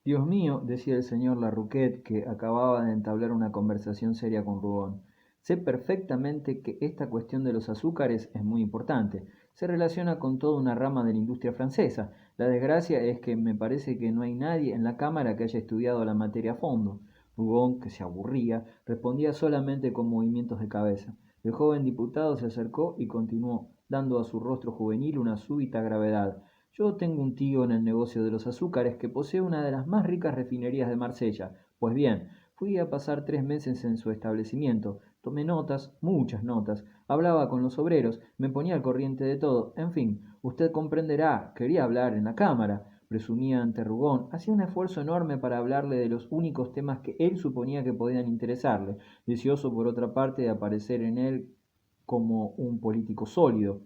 Dios mío, decía el señor Larroquette, que acababa de entablar una conversación seria con Rougon. Sé perfectamente que esta cuestión de los azúcares es muy importante. Se relaciona con toda una rama de la industria francesa. La desgracia es que me parece que no hay nadie en la Cámara que haya estudiado la materia a fondo. Rougon, que se aburría, respondía solamente con movimientos de cabeza. El joven diputado se acercó y continuó, dando a su rostro juvenil una súbita gravedad. Yo tengo un tío en el negocio de los azúcares que posee una de las más ricas refinerías de Marsella. Pues bien, fui a pasar 3 meses en su establecimiento. Tomé notas, muchas notas. Hablaba con los obreros, me ponía al corriente de todo. En fin, usted comprenderá, quería hablar en la cámara. Presumía ante Rugón, hacía un esfuerzo enorme para hablarle de los únicos temas que él suponía que podían interesarle, deseoso por otra parte de aparecer en él como un político sólido.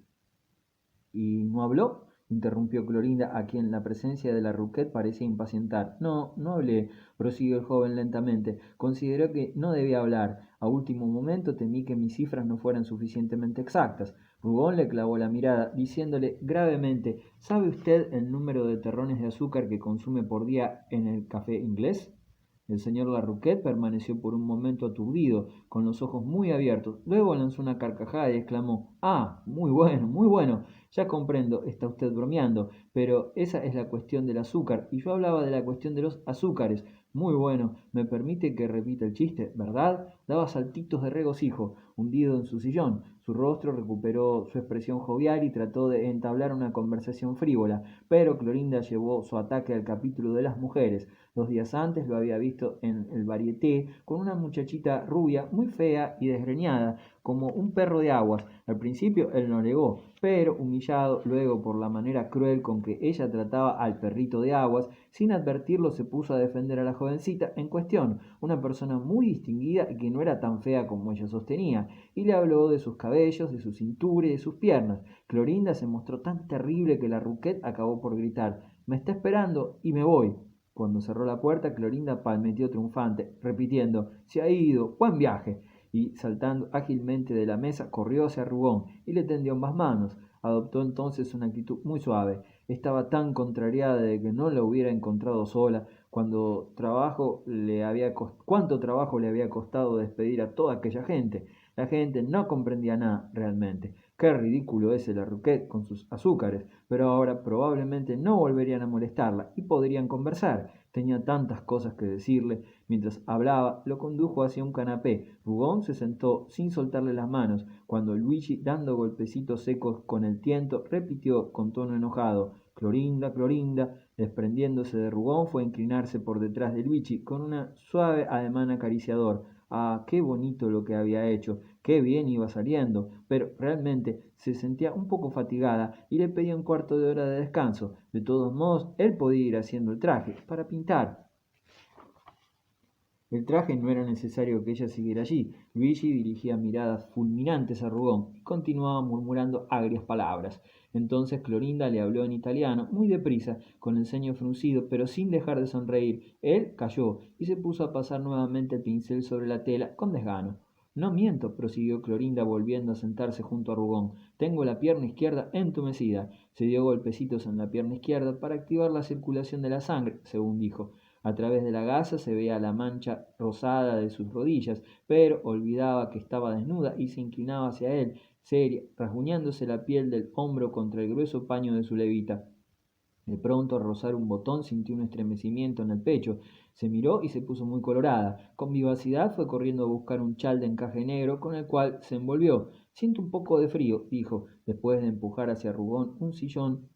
¿Y no habló? Interrumpió Clorinda, a quien la presencia de la Rouquette parecía impacientar. No, no hablé, prosiguió el joven lentamente. Consideré que no debía hablar. A último momento temí que mis cifras no fueran suficientemente exactas. Rougon le clavó la mirada, diciéndole gravemente: ¿Sabe usted el número de terrones de azúcar que consume por día en el café inglés? El señor Larroquette permaneció por un momento aturdido, con los ojos muy abiertos. Luego lanzó una carcajada y exclamó: Ah, muy bueno, muy bueno. Ya comprendo, está usted bromeando, pero esa es la cuestión del azúcar, y yo hablaba de la cuestión de los azúcares. Muy bueno, me permite que repita el chiste, ¿verdad? Daba saltitos de regocijo, hundido en su sillón. Su rostro recuperó su expresión jovial y trató de entablar una conversación frívola, pero Clorinda llevó su ataque al capítulo de las mujeres. 2 días antes lo había visto en el varieté con una muchachita rubia, muy fea y desgreñada, como un perro de aguas. Al principio él no negó, pero humillado luego por la manera cruel con que ella trataba al perrito de aguas, sin advertirlo se puso a defender a la jovencita en cuestión, una persona muy distinguida y que no era tan fea como ella sostenía, y le habló de sus cabellos, de su cintura y de sus piernas. Clorinda se mostró tan terrible que la Rouquette acabó por gritar: «Me está esperando y me voy». Cuando cerró la puerta, Clorinda palmeteó triunfante, repitiendo: «Se ha ido, buen viaje», y saltando ágilmente de la mesa, corrió hacia Rugón y le tendió ambas manos. Adoptó entonces una actitud muy suave. Estaba tan contrariada de que no la hubiera encontrado sola, cuánto trabajo le había costado despedir a toda aquella gente. La gente no comprendía nada realmente. Qué ridículo es el Arruquet con sus azúcares, pero ahora probablemente no volverían a molestarla y podrían conversar. Tenía tantas cosas que decirle. Mientras hablaba, lo condujo hacia un canapé. Rugón se sentó sin soltarle las manos, cuando Luigi, dando golpecitos secos con el tiento, repitió con tono enojado: «Clorinda, Clorinda». Desprendiéndose de Rugón, fue a inclinarse por detrás de Luigi con un suave ademán acariciador. Ah, qué bonito lo que había hecho, qué bien iba saliendo, pero realmente se sentía un poco fatigada y le pedía un cuarto de hora de descanso. De todos modos, él podía ir haciendo el traje para pintar. El traje no era necesario que ella siguiera allí. Luigi dirigía miradas fulminantes a Rugón y continuaba murmurando agrias palabras. Entonces Clorinda le habló en italiano, muy deprisa, con el ceño fruncido, pero sin dejar de sonreír. Él calló y se puso a pasar nuevamente el pincel sobre la tela con desgano. No miento, prosiguió Clorinda volviendo a sentarse junto a Rugón. Tengo la pierna izquierda entumecida. Se dio golpecitos en la pierna izquierda para activar la circulación de la sangre, según dijo. A través de la gasa se veía la mancha rosada de sus rodillas, pero olvidaba que estaba desnuda y se inclinaba hacia él, seria, rasguñándose la piel del hombro contra el grueso paño de su levita. De pronto, al rozar un botón, sintió un estremecimiento en el pecho. Se miró y se puso muy colorada. Con vivacidad fue corriendo a buscar un chal de encaje negro con el cual se envolvió. «Siento un poco de frío», dijo, después de empujar hacia Rugón un sillón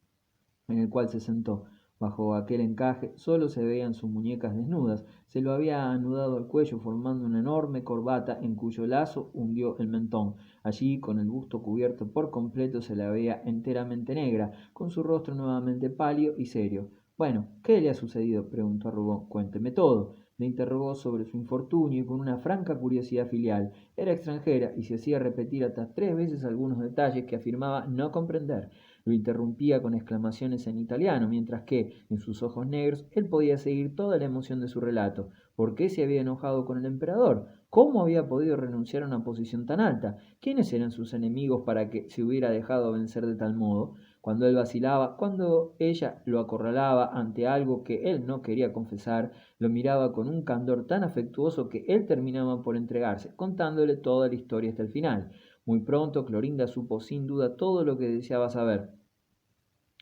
en el cual se sentó. Bajo aquel encaje solo se veían sus muñecas desnudas. Se lo había anudado al cuello formando una enorme corbata en cuyo lazo hundió el mentón. Allí, con el busto cubierto por completo, se la veía enteramente negra, con su rostro nuevamente pálido y serio. «Bueno, ¿qué le ha sucedido?», preguntó Rubón. «Cuénteme todo». Le interrogó sobre su infortunio y con una franca curiosidad filial. Era extranjera y se hacía repetir hasta 3 veces algunos detalles que afirmaba no comprender. Lo interrumpía con exclamaciones en italiano, mientras que, en sus ojos negros, él podía seguir toda la emoción de su relato. ¿Por qué se había enojado con el emperador? ¿Cómo había podido renunciar a una posición tan alta? ¿Quiénes eran sus enemigos para que se hubiera dejado vencer de tal modo? Cuando él vacilaba, cuando ella lo acorralaba ante algo que él no quería confesar, lo miraba con un candor tan afectuoso que él terminaba por entregarse, contándole toda la historia hasta el final. Muy pronto Clorinda supo sin duda todo lo que deseaba saber.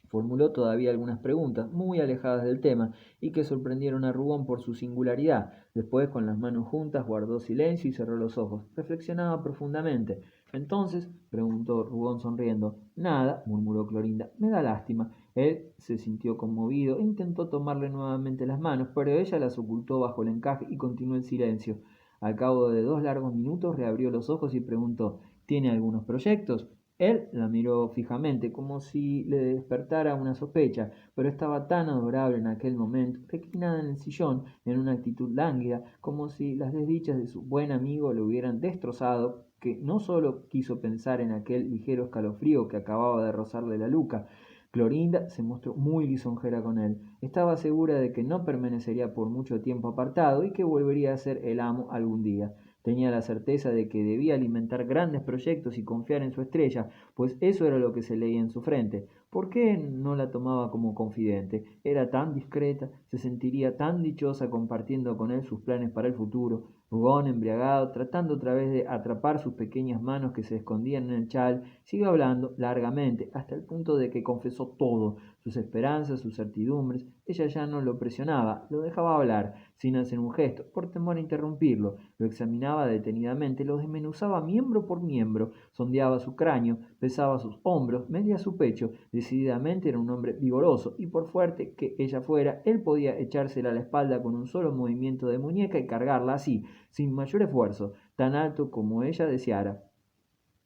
Formuló todavía algunas preguntas muy alejadas del tema y que sorprendieron a Rubón por su singularidad. Después, con las manos juntas, guardó silencio y cerró los ojos. Reflexionaba profundamente. Entonces, preguntó Rubón sonriendo. Nada, murmuró Clorinda, me da lástima. Él se sintió conmovido e intentó tomarle nuevamente las manos, pero ella las ocultó bajo el encaje y continuó el silencio. Al cabo de 2 largos minutos reabrió los ojos y preguntó ¿Tiene algunos proyectos? Él la miró fijamente, como si le despertara una sospecha, pero estaba tan adorable en aquel momento, reclinada en el sillón, en una actitud lánguida, como si las desdichas de su buen amigo le hubieran destrozado, que no sólo quiso pensar en aquel ligero escalofrío que acababa de rozarle la nuca. Clorinda se mostró muy lisonjera con él. Estaba segura de que no permanecería por mucho tiempo apartado y que volvería a ser el amo algún día. Tenía la certeza de que debía alimentar grandes proyectos y confiar en su estrella, pues eso era lo que se leía en su frente. ¿Por qué no la tomaba como confidente? Era tan discreta, se sentiría tan dichosa compartiendo con él sus planes para el futuro. Rugón, embriagado, tratando otra vez de atrapar sus pequeñas manos que se escondían en el chal, siguió hablando largamente, hasta el punto de que confesó todo, sus esperanzas, sus certidumbres. Ella ya no lo presionaba, lo dejaba hablar, sin hacer un gesto, por temor a interrumpirlo. Lo examinaba detenidamente, lo desmenuzaba miembro por miembro, sondeaba su cráneo, pesaba sus hombros, medía su pecho. Decididamente era un hombre vigoroso, y por fuerte que ella fuera, él podía echársela a la espalda con un solo movimiento de muñeca y cargarla así, sin mayor esfuerzo, tan alto como ella deseara.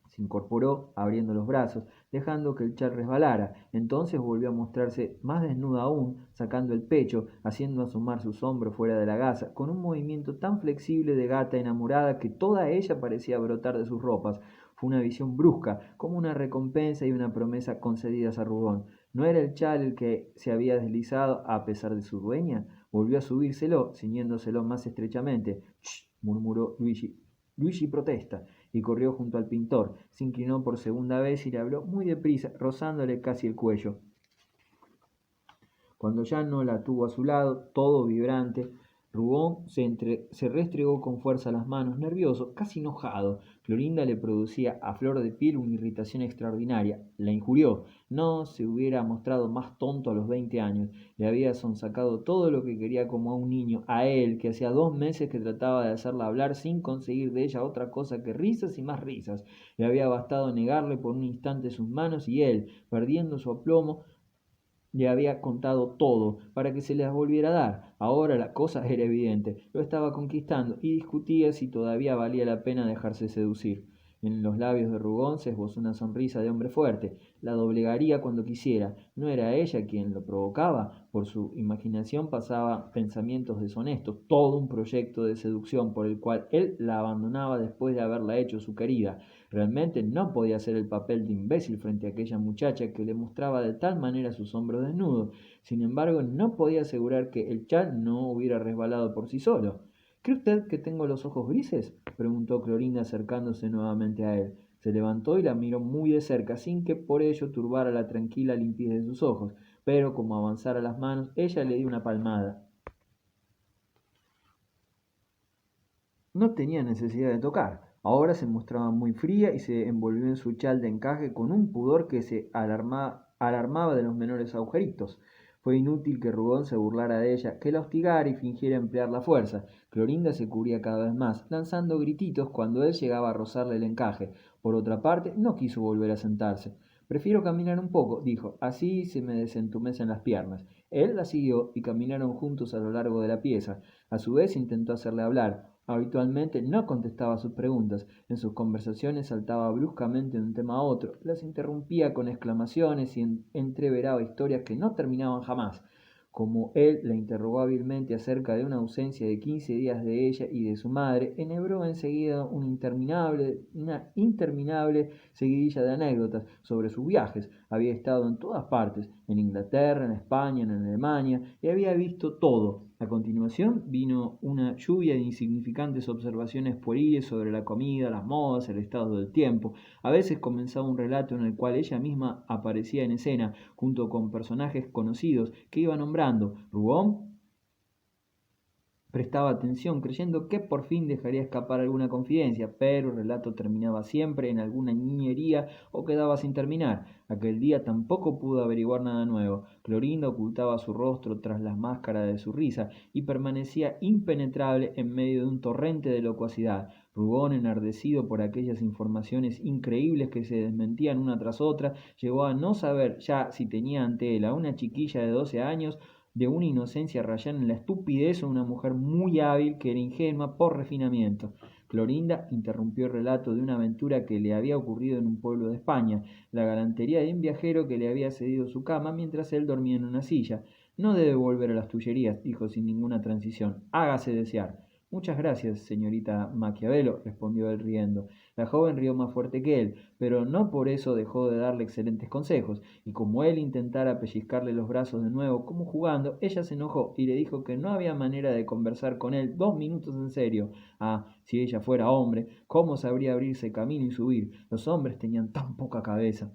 Se incorporó, abriendo los brazos, dejando que el chal resbalara. Entonces volvió a mostrarse más desnuda aún, sacando el pecho, haciendo asomar sus hombros fuera de la gasa, con un movimiento tan flexible de gata enamorada que toda ella parecía brotar de sus ropas. Fue una visión brusca, como una recompensa y una promesa concedidas a Rubón. ¿No era el chal el que se había deslizado a pesar de su dueña? Volvió a subírselo, ciñéndoselo más estrechamente. —¡Shh! —murmuró Luigi. Luigi protesta y corrió junto al pintor, se inclinó por segunda vez y le habló muy deprisa, rozándole casi el cuello. Cuando ya no la tuvo a su lado, todo vibrante, Rubón se restregó con fuerza las manos, nervioso, casi enojado. Clorinda le producía a flor de piel una irritación extraordinaria. La injurió. No se hubiera mostrado más tonto a los 20 años. Le había sonsacado todo lo que quería como a un niño, a él, que hacía 2 meses que trataba de hacerla hablar sin conseguir de ella otra cosa que risas y más risas. Le había bastado negarle por un instante sus manos y él, perdiendo su aplomo, le había contado todo para que se las volviera a dar. Ahora la cosa era evidente. Lo estaba conquistando y discutía si todavía valía la pena dejarse seducir. En los labios de Rugón se esbozó una sonrisa de hombre fuerte. La doblegaría cuando quisiera. ¿No era ella quien lo provocaba? Por su imaginación pasaban pensamientos deshonestos, todo un proyecto de seducción por el cual él la abandonaba después de haberla hecho su querida. Realmente no podía hacer el papel de imbécil frente a aquella muchacha que le mostraba de tal manera sus hombros desnudos. Sin embargo, no podía asegurar que el chal no hubiera resbalado por sí solo. ¿Cree usted que tengo los ojos grises? Preguntó Clorinda acercándose nuevamente a él. Se levantó y la miró muy de cerca, sin que por ello turbara la tranquila limpidez de sus ojos, pero como avanzara las manos, ella le dio una palmada. No tenía necesidad de tocar. Ahora se mostraba muy fría y se envolvió en su chal de encaje con un pudor que se alarmaba de los menores agujeritos. Fue inútil que Rubón se burlara de ella, que la hostigara y fingiera emplear la fuerza. Clorinda se cubría cada vez más, lanzando grititos cuando él llegaba a rozarle el encaje. Por otra parte, no quiso volver a sentarse. Prefiero caminar un poco, dijo, así se me desentumecen las piernas. Él la siguió y caminaron juntos a lo largo de la pieza. A su vez intentó hacerle hablar. Habitualmente no contestaba sus preguntas. En sus conversaciones saltaba bruscamente de un tema a otro, las interrumpía con exclamaciones y entreveraba historias que no terminaban jamás. Como él la interrogó hábilmente acerca de una ausencia de 15 días de ella y de su madre, enhebró enseguida una interminable seguidilla de anécdotas sobre sus viajes. Había estado en todas partes, en Inglaterra, en España, en Alemania, y había visto todo. A continuación vino una lluvia de insignificantes observaciones pueriles sobre la comida, las modas, el estado del tiempo. A veces comenzaba un relato en el cual ella misma aparecía en escena, junto con personajes conocidos que iba nombrando. Rougon prestaba atención, creyendo que por fin dejaría escapar alguna confidencia, pero el relato terminaba siempre en alguna niñería o quedaba sin terminar. Aquel día tampoco pudo averiguar nada nuevo. Clorinda ocultaba su rostro tras la máscara de su risa y permanecía impenetrable en medio de un torrente de locuacidad. Rougon, enardecido por aquellas informaciones increíbles que se desmentían una tras otra, llegó a no saber ya si tenía ante él a una chiquilla de 12 años de una inocencia rayana en la estupidez o una mujer muy hábil que era ingenua por refinamiento. Clorinda interrumpió el relato de una aventura que le había ocurrido en un pueblo de España, la galantería de un viajero que le había cedido su cama mientras él dormía en una silla. No debe volver a las Tullerías, dijo sin ninguna transición. Hágase desear. Muchas gracias, señorita Maquiavelo, respondió él riendo. La joven rió más fuerte que él, pero no por eso dejó de darle excelentes consejos, y como él intentara pellizcarle los brazos de nuevo, como jugando, ella se enojó y le dijo que no había manera de conversar con él 2 minutos en serio. Ah, si ella fuera hombre, ¿cómo sabría abrirse camino y subir? Los hombres tenían tan poca cabeza.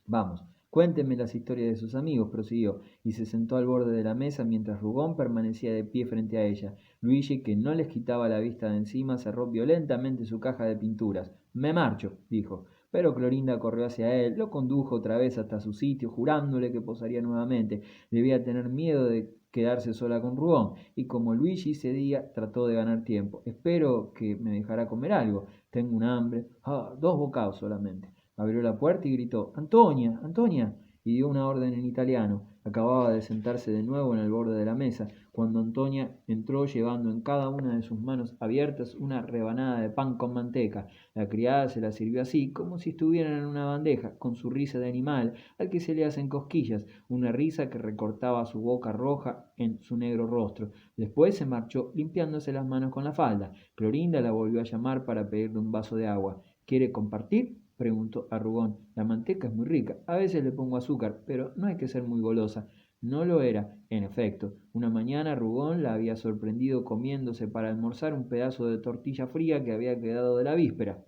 Vamos, cuénteme las historias de sus amigos, prosiguió, y se sentó al borde de la mesa mientras Rougon permanecía de pie frente a ella. Luigi, que no les quitaba la vista de encima, cerró violentamente su caja de pinturas. Me marcho, dijo. Pero Clorinda corrió hacia él, lo condujo otra vez hasta su sitio, jurándole que posaría nuevamente. Debía tener miedo de quedarse sola con Rougon, y como Luigi cedía, trató de ganar tiempo. Espero que me dejará comer algo. Tengo un hambre. 2 bocados solamente. Abrió la puerta y gritó «¡Antonia! ¡Antonia!» y dio una orden en italiano. Acababa de sentarse de nuevo en el borde de la mesa, cuando Antonia entró llevando en cada una de sus manos abiertas una rebanada de pan con manteca. La criada se la sirvió así, como si estuvieran en una bandeja, con su risa de animal al que se le hacen cosquillas, una risa que recortaba su boca roja en su negro rostro. Después se marchó limpiándose las manos con la falda. Clorinda la volvió a llamar para pedirle un vaso de agua. ¿Quiere compartir?, preguntó a Rougon. La manteca es muy rica. A veces le pongo azúcar, pero no hay que ser muy golosa. No lo era, en efecto. Una mañana Rougon la había sorprendido comiéndose para almorzar un pedazo de tortilla fría que había quedado de la víspera.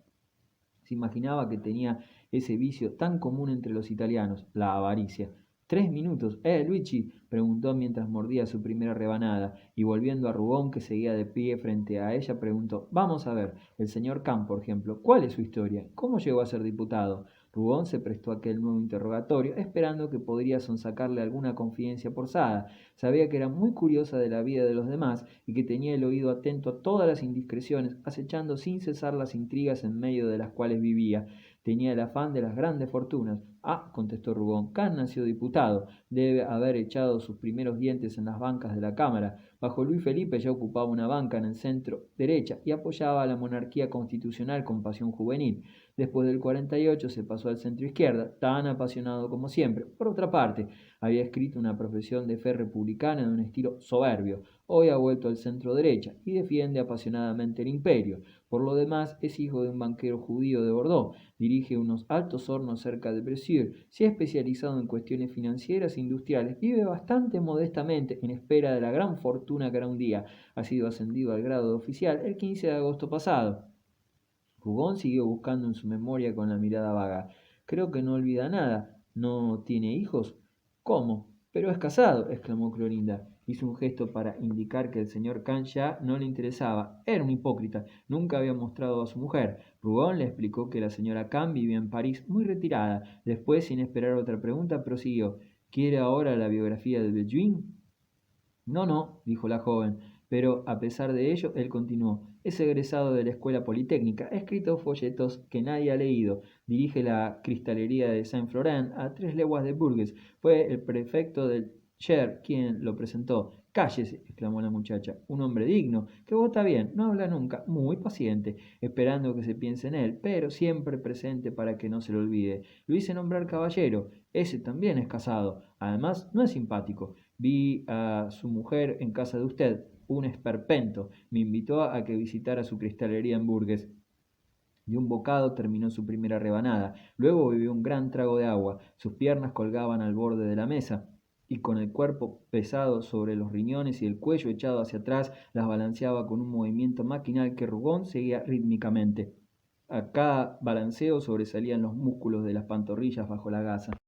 Se imaginaba que tenía ese vicio tan común entre los italianos, la avaricia. 3 minutos. Luigi, preguntó mientras mordía su primera rebanada, y volviendo a Rougon, que seguía de pie frente a ella, preguntó, vamos a ver, el señor Kant, por ejemplo, ¿cuál es su historia? ¿Cómo llegó a ser diputado? Rougon se prestó a aquel nuevo interrogatorio, esperando que podría sonsacarle alguna confidencia forzada. Sabía que era muy curiosa de la vida de los demás y que tenía el oído atento a todas las indiscreciones, acechando sin cesar las intrigas en medio de las cuales vivía. Tenía el afán de las grandes fortunas. Contestó Rougon, Kant nació diputado. Debe haber echado sus primeros dientes en las bancas de la Cámara. Bajo Luis Felipe ya ocupaba una banca en el centro derecha y apoyaba a la monarquía constitucional con pasión juvenil. Después del 48 se pasó al centro izquierda, tan apasionado como siempre. Por otra parte, había escrito una profesión de fe republicana de un estilo soberbio. Hoy ha vuelto al centro derecha y defiende apasionadamente el imperio. Por lo demás, es hijo de un banquero judío de Bordeaux, dirige unos altos hornos cerca de Bressuire, se ha especializado en cuestiones financieras e industriales, vive bastante modestamente en espera de la gran fortuna que hará un día. Ha sido ascendido al grado de oficial el 15 de agosto pasado. Rougon siguió buscando en su memoria con la mirada vaga. Creo que no olvida nada. ¿No tiene hijos? ¿Cómo? Pero es casado, exclamó Clorinda. Hizo un gesto para indicar que el señor Kant ya no le interesaba. Era un hipócrita. Nunca había mostrado a su mujer. Rougon le explicó que la señora Kant vivía en París muy retirada. Después, sin esperar otra pregunta, prosiguió. ¿Quiere ahora la biografía de Benjuin? No, no, dijo la joven, pero a pesar de ello, él continuó. Es egresado de la Escuela Politécnica, ha escrito folletos que nadie ha leído, dirige la cristalería de Saint-Florent a 3 leguas de Bourges, fue el prefecto del Cher quien lo presentó. Cállese, exclamó la muchacha, un hombre digno, que vota bien, no habla nunca, muy paciente, esperando que se piense en él, pero siempre presente para que no se lo olvide. Lo hice nombrar caballero, ese también es casado, además no es simpático. Vi a su mujer en casa de usted, un esperpento. Me invitó a que visitara su cristalería en Bourges. De un bocado terminó su primera rebanada, luego bebió un gran trago de agua, sus piernas colgaban al borde de la mesa, y con el cuerpo pesado sobre los riñones y el cuello echado hacia atrás, las balanceaba con un movimiento maquinal que Rubón seguía rítmicamente. A cada balanceo sobresalían los músculos de las pantorrillas bajo la gasa.